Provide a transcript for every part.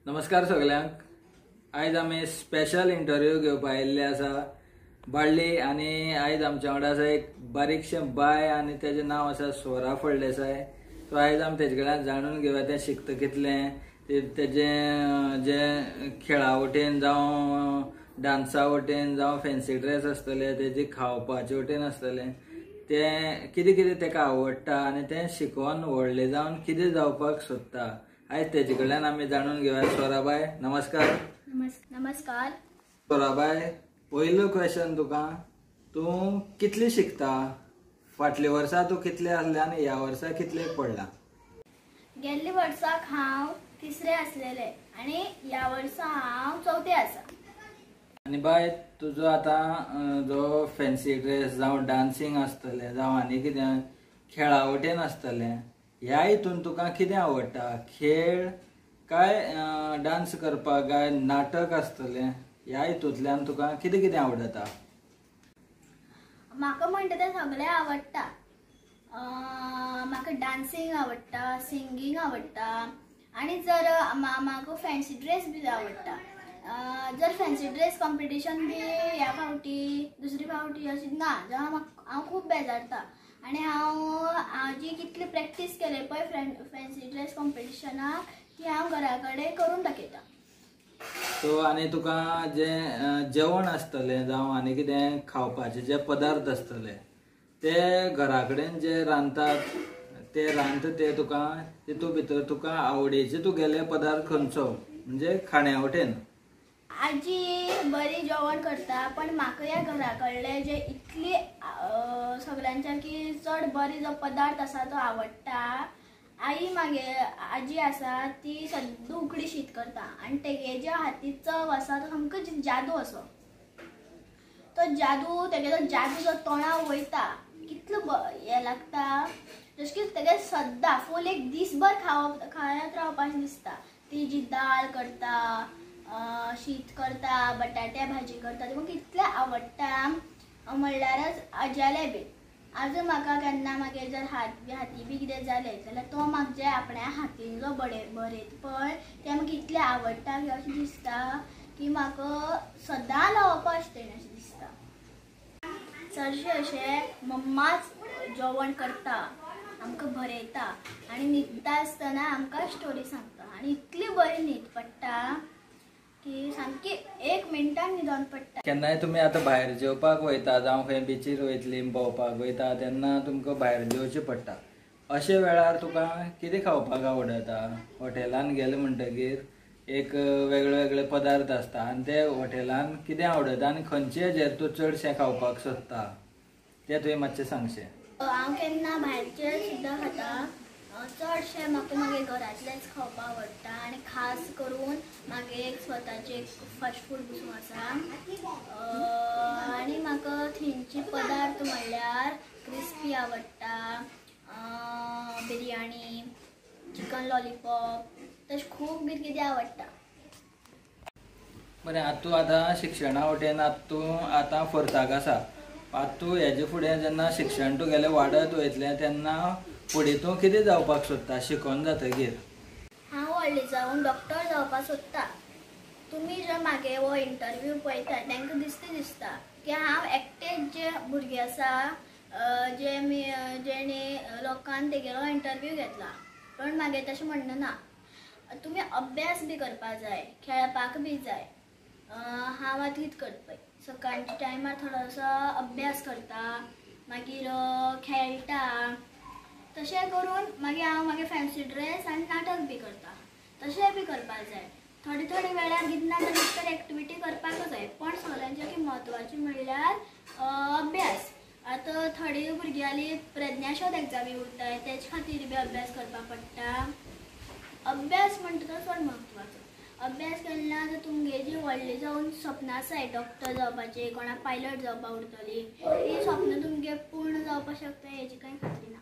नमस्कार सगळ्यांक। आयज आमी स्पेशल इंटरव्यू घेवपाक आयिल्ले आसा बाळ्ळी आणि आयज आमच्या वांगडा आसा एक बारीकशे बाय आणि तेजे नाव आसा स्वरा फळदेसाय। सो आयज आमी तेजे कडल्यान जाणून घेवया ते शिकता कितलें, तेजे जे खेळा वटेन जावं डान्सा वटेन जावं फॅन्सी ड्रेस आसतले, तेजे खावपाचे वटेन आसतले, ते कितें कितें तेका आवडटा आणि ते शिकून व्हडले जावन कितें जावपाक सोदता आयज तेजे कडल्यान आमी जाणून घेवया। स्वराबाई नमस्कार। नमस्कार स्वराबाई, पयलो क्वेश्चन तुका, तूं कितली शिकता? फाटल्या वर्सा तूं कितले आसले आणि ह्या वर्सा कितले पडला? गेल्ल्या वर्साक हांव तिसरे आसलेले आणि ह्या वर्सा हांव चौथे आसा। आणि बाय, तुजो आता जो फॅन्सी ड्रेस जावं डान्सिंग आसतले जावं आनी कितें खेळा वटेन आसतले, ह्या हितून तुका कितें आवडटा? खेळ काय डान्स करपाक काय नाटक आसतले, ह्या हितूंतल्यान तुका कितें कितें आवडटा? म्हाका म्हणटा तें सगळें आवडटा। म्हाका डान्सिंग आवडटा, सिंगींग आवडटा आणि जर म्हाका फॅन्सी ड्रेस बी आवडटा। जर फॅन्सी ड्रेस कॉम्पिटिशन बी ह्या फावटी दुसरी फावटी अशी ना जाल्यार हांव खूब बेजारता आणि हांव जी कितली प्रॅक्टीस केले पळय फॅन्सी ड्रेस कॉम्पिटिशनाक ती हांव घरा कडेन करून दाखयता। सो आनी तुका जे जेवण आसतले जावं आनी कितें खावपाचे जे पदार्थ आसतले, ते घरा कडेन जे रांदतात ते तुका तितूं भितर तुका आवडीचे तुगेले पदार्थ खंयचो, म्हणजे खाण्या वटेन? आजी बरी जेवण करता, पण म्हाका ह्या घरा कडले जे इतली सगळ्यांच्या की चड बरी जो पदार्थ आसा तो आवडटा। आई मागे आजी आसा ती सद्दां उकडी शीत करता आणि तेगेच्या हाती चव आसा तो सामको जादू असो। तो जादू तेगेलो जादू जो तोंडाक वयता कितलो हे लागता, जशें की तेगे सद्दां फूल एक दीसभर खायत रावपाचें दिसता। ती जी दाळ करता, शीत करता, बटाट्या भाजी करता, ती म्हाका कितलें आवडटा म्हणल्यारच आज्याले बी। आजून म्हाका केन्ना मागीर जर हाती बी कितें जालें जाल्यार तो म्हाका जे आपण्या हातीन जो बरयता पळय तें म्हाका इतलें आवडटा की अशें दिसता की म्हाका सदां लावपा आसता अशें दिसता। चडशें अशें मम्माच जेवण करता, आमकां बरयता आनी न्हिदता आसतना आमकां स्टोरी सांगता आनी इतली बरी न्हीद पडटा की सामकी 1 मिनटान न्हिदोन पडटा। केन्नाय तुमी आतां भायर जेवपाक वयता जावं खंय बिचीर वयतली भोंवपाक वयता तेन्ना तुमकां भायर जेवचें पडटा। अशे वेळार तुका कितें खावपाक आवडटा? हॉटेलान गेले म्हणटगीर एक वेगळे वेगळे पदार्थ आसता आनी ते हॉटेलान कितें आवडटा आनी खंयचे हेजेर तूं चडशें खावपाक सोदता तें तुवें मातशें सांगशें। हांव केन्ना भायरचें सुद्दां खाता, चडशें म्हाका मागीर घरांतलेंच खावपाक आवडटा आनी खास करून मागे एक स्वताचें एक फास्ट फूड बसून आसा आनी म्हाका थंयचे पदार्थ म्हणल्यार क्रिस्पी आवडटा, बिरयानी, चिकन लॉलीपॉप, तशें खूब कितें आवडटा। बरें, तूं आतां शिक्षणा वटेन तूं आतां फोर्थाक आसा, तूं हेजे फुडें जेन्ना शिक्षण तुगेलें वाडत वयतलें तेन्ना फुडें तूं कितें जावपाक सोदता शिकोन जातकीर? हांव व्हडलें जावन डॉक्टर जावपाक सोदता। तुमी जे मागे हो इंटरव्यू पळयता तांकां दिसता की हांव एकटेच जे भुरगे आसा जेणे लोकांन तेगेलो इंटरव्यू घेतला, पण मागे तशें म्हणना ना। तुमी अभ्यास बी करपाक जाय, खेळपाक बी जाय। हांव आतां कितें करता पळय, सकाळच्या टायमार थोडोसो अभ्यास करता, मागीर खेळटा, तशें करून मागीर हांव मागीर फॅन्सी ड्रेस आनी नाटक बी करता। तशें बी करपाक जाय। थोडे वेळार कितें ना जाल्यार एक्टिविटी करपाक जाय, पण सगळ्यांच्या की म्हत्वाची म्हणल्यार अभ्यास। आतां थोडी भुरग्यांली प्रज्ञाशोध एग्जामी उरताय, तेजे खातीर बी अभ्यास करपाक पडटा। अभ्यास म्हणटा तो चड म्हत्वाचो। अभ्यास केन्ना जर तुमगे जी व्हडली जावन सपनां आसाय, डॉक्टर जावपाची, कोणाक पायलट जावपाक उरतली, ती सपनां तुमगे पूर्ण जावपाक शकता हेजी कांय खात्री ना।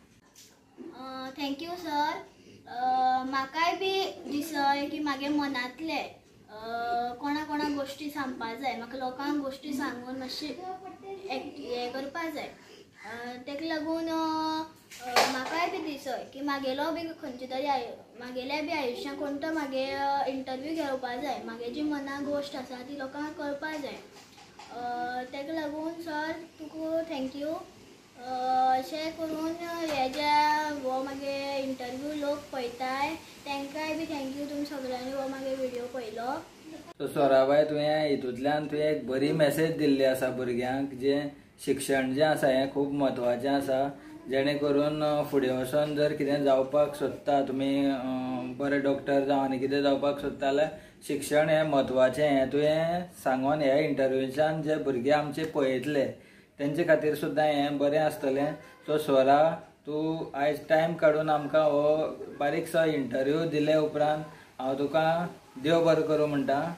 Thank you sir. म्हाकाय बी दिसय की म्हागे मनांतले कोणा गोश्टी सांगपाक जाय, म्हाका लोकांक गोश्टी सांगून मातशी हे करपाक जाय। तेका लागून म्हाकाय बी दिसय की मागेलो बी खंयचे तरी मागेल्या बी आयुश्यान कोण तो मागे इंटरव्यू घेवपाक जाय, मागे जी मनाक गोश्ट आसा ती लोकांक कळपाक जाय. तेका लागून सर तुका थँक्यू. अशें करून हे जे हो मागे इंटरव्यू लोक पळयताय तांकांय बी थँक्यू, तुमी सगळ्यांनी हो मागे व्हिडिओ पळयलो. सो स्वराबाई तुवें हितूंतल्यान तुवें एक बरी मेसेज दिल्ली आसा भुरग्यांक, जे शिक्षण जें आसा हें खूब म्हत्वाचें आसा. जेणे करून फुडें वचून जर कितें जावपाक सोदता तुमी, बरे डॉक्टर जावं आनी कितें जावपाक सोदता जाल्यार शिक्षण हें म्हत्वाचें. हें तुवें सांगून ह्या इंटरव्यूच्यान जे भुरगे आमचे पळयतले तेंचे खातीर सुद्दां हें बरें आसतलें. सो स्वरा, तूं आयज टायम काडून आमकां हो बारीकसो इंटरव्यू दिले उपरांत हांव तुका देव बरें करूं म्हणटा.